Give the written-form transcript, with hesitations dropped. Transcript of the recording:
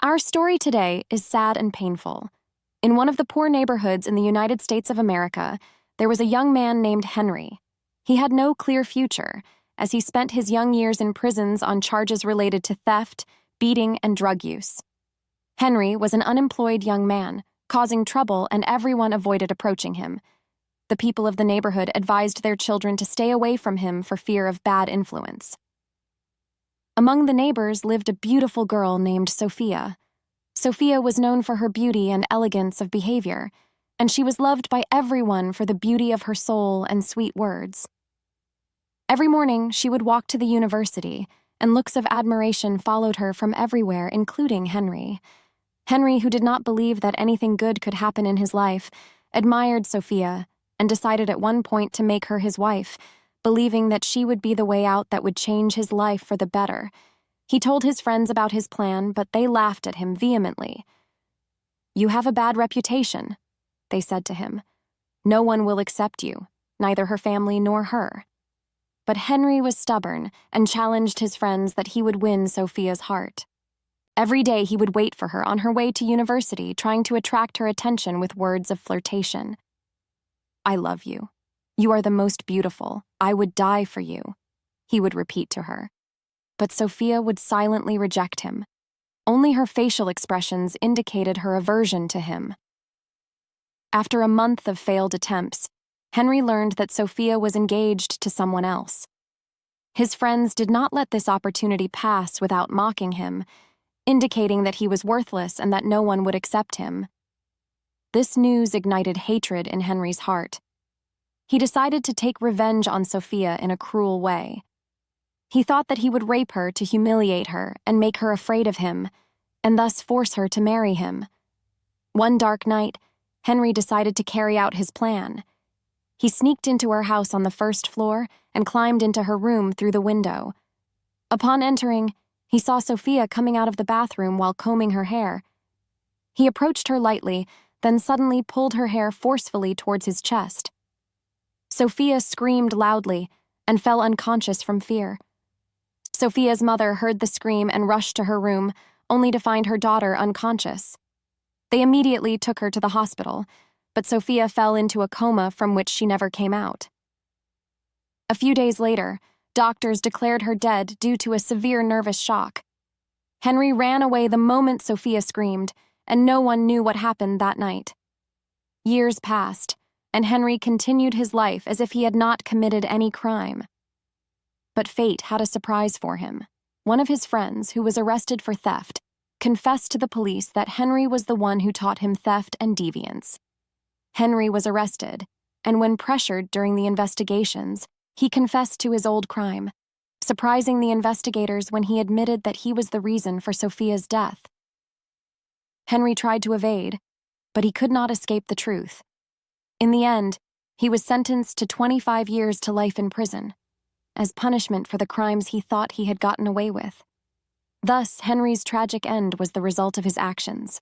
Our story today is sad and painful. In one of the poor neighborhoods in the United States of America, there was a young man named Henry. He had no clear future, as he spent his young years in prisons on charges related to theft, beating, and drug use. Henry was an unemployed young man, causing trouble, and everyone avoided approaching him. The people of the neighborhood advised their children to stay away from him for fear of bad influence. Among the neighbors lived a beautiful girl named Sophia. Sophia was known for her beauty and elegance of behavior, and she was loved by everyone for the beauty of her soul and sweet words. Every morning, she would walk to the university, and looks of admiration followed her from everywhere, including Henry. Henry, who did not believe that anything good could happen in his life, admired Sophia and decided at one point to make her his wife, believing that she would be the way out that would change his life for the better. He told his friends about his plan, but they laughed at him vehemently. "You have a bad reputation," they said to him. "No one will accept you, neither her family nor her." But Henry was stubborn and challenged his friends that he would win Sophia's heart. Every day he would wait for her on her way to university, trying to attract her attention with words of flirtation. "I love you. You are the most beautiful. I would die for you," he would repeat to her. But Sophia would silently reject him. Only her facial expressions indicated her aversion to him. After a month of failed attempts, Henry learned that Sophia was engaged to someone else. His friends did not let this opportunity pass without mocking him, indicating that he was worthless and that no one would accept him. This news ignited hatred in Henry's heart. He decided to take revenge on Sophia in a cruel way. He thought that he would rape her to humiliate her and make her afraid of him, and thus force her to marry him. One dark night, Henry decided to carry out his plan. He sneaked into her house on the first floor and climbed into her room through the window. Upon entering, he saw Sophia coming out of the bathroom while combing her hair. He approached her lightly, then suddenly pulled her hair forcefully towards his chest. Sophia screamed loudly and fell unconscious from fear. Sophia's mother heard the scream and rushed to her room, only to find her daughter unconscious. They immediately took her to the hospital, but Sophia fell into a coma from which she never came out. A few days later, doctors declared her dead due to a severe nervous shock. Henry ran away the moment Sophia screamed, and no one knew what happened that night. Years passed, and Henry continued his life as if he had not committed any crime. But fate had a surprise for him. One of his friends, who was arrested for theft, confessed to the police that Henry was the one who taught him theft and deviance. Henry was arrested, and when pressured during the investigations, he confessed to his old crime, surprising the investigators when he admitted that he was the reason for Sophia's death. Henry tried to evade, but he could not escape the truth. In the end, he was sentenced to 25 years to life in prison, as punishment for the crimes he thought he had gotten away with. Thus, Henry's tragic end was the result of his actions.